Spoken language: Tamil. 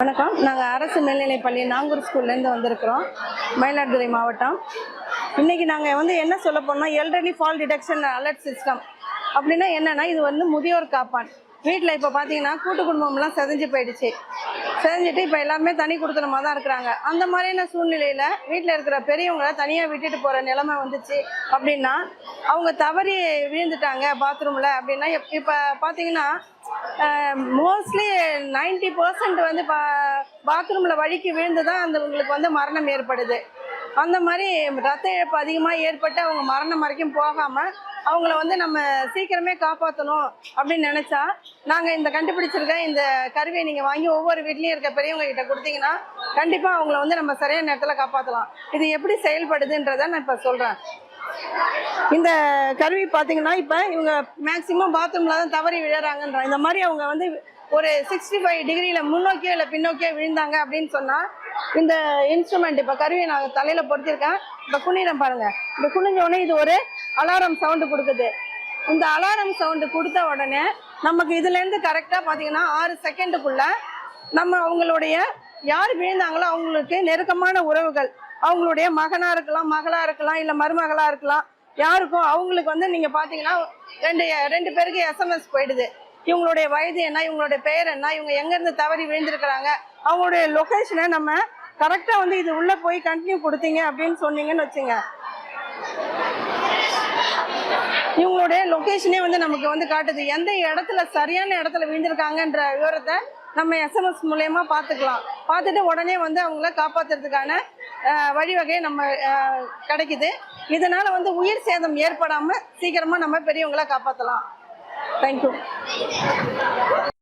வணக்கம். நாங்கள் அரசு மேல்நிலைப்பள்ளி நாங்கூர் ஸ்கூல்லேருந்து வந்திருக்கிறோம், மயிலாடுதுறை மாவட்டம். இன்றைக்கி நாங்கள் என்ன சொல்ல போனோம்னா, elderly fall detection alert system அப்படின்னா என்னென்னா, இது முதியோர் காப்பான். வீட்டில் இப்போ பார்த்தீங்கன்னா கூட்டு குடும்பம்லாம் செதஞ்சு போயிடுச்சு. செதஞ்சிட்டு இப்போ எல்லாமே தனி குடுத்தனமாக தான் இருக்கிறாங்க. அந்த மாதிரியான சூழ்நிலையில் வீட்டில் இருக்கிற பெரியவங்களை தனியாக விட்டுட்டு போகிற நிலைமை வந்துச்சு அப்படின்னா, அவங்க தவறி விழுந்துட்டாங்க பாத்ரூமில் அப்படின்னா, இப்போ பார்த்தீங்கன்னா மோஸ்ட்லி 90% பாத்ரூமில் வழிக்கு விழுந்து தான் உங்களுக்கு மரணம் ஏற்படுது. அந்த மாதிரி ரத்த இழப்பு அதிகமாக ஏற்பட்டு அவங்க மரணம் வரைக்கும் போகாமல் அவங்கள நம்ம சீக்கிரமே காப்பாற்றணும் அப்படின்னு நினச்சா, நாங்கள் இந்த கண்டுபிடிச்சிருக்க இந்த கருவியை நீங்கள் வாங்கி ஒவ்வொரு வீட்லேயும் இருக்க பெரியவங்க கிட்ட கொடுத்தீங்கன்னா கண்டிப்பாக அவங்கள நம்ம சரியான நேரத்தில் காப்பாற்றலாம். இது எப்படி செயல்படுதுன்றதை நான் இப்போ சொல்கிறேன். இந்த கருவி பார்த்தீங்கன்னா, இப்போ இவங்க மேக்சிமம் பாத்ரூமில் தான் தவறி விழுறாங்கன்ற இந்த மாதிரி அவங்க ஒரு 65 டிகிரியில் முன்னோக்கியோ இல்லை பின்னோக்கியோ விழுந்தாங்க அப்படின்னு சொன்னால், இந்த இன்ஸ்ட்ருமெண்ட் இப்போ கருவியை நான் தலையில் பொறுத்திருக்கேன். இப்போ குனிறேன் பாருங்கள். இப்போ குனிஞ்ச உடனே இது ஒரு அலாரம் சவுண்டு கொடுக்குது. இந்த அலாரம் சவுண்டு கொடுத்த உடனே நமக்கு இதுலேருந்து கரெக்டாக பார்த்தீங்கன்னா 6 செகண்டுக்குள்ளே அவங்களுடைய யார் விழுந்தாங்களோ அவங்களுக்கு நெருக்கமான உறவுகள், அவங்களுடைய மகனாக இருக்கலாம், மகளாக இருக்கலாம், இல்லை மருமகளாக இருக்கலாம், யாருக்கும் அவங்களுக்கு நீங்கள் பார்த்தீங்கன்னா ரெண்டு பேருக்கு எஸ்எம்எஸ் போயிடுது. இவங்களுடைய வயது என்ன, இவங்களுடைய பெயர் என்ன, இவங்க எங்கேருந்து தவறி விழுந்திருக்கிறாங்க, அவங்களுடைய லொக்கேஷனை நம்ம கரெக்டாக இது உள்ளே போய் கண்டினியூ கொடுத்தீங்க அப்படின்னு சொன்னீங்கன்னு வச்சுங்க, இவங்களுடைய லொக்கேஷனே நமக்கு காட்டுது. எந்த இடத்துல சரியான இடத்துல விழுந்திருக்காங்கன்ற விவரத்தை நம்ம எஸ்எம்எஸ் மூலயமா பார்த்துக்கலாம். பார்த்துட்டு உடனே அவங்கள காப்பாற்றுறதுக்கான வழிவகையை நம்ம கிடைக்குது. இதனால் உயிர் சேதம் ஏற்படாமல் சீக்கிரமாக நம்ம பெரியவங்களை காப்பாற்றலாம். தேங்க்யூ.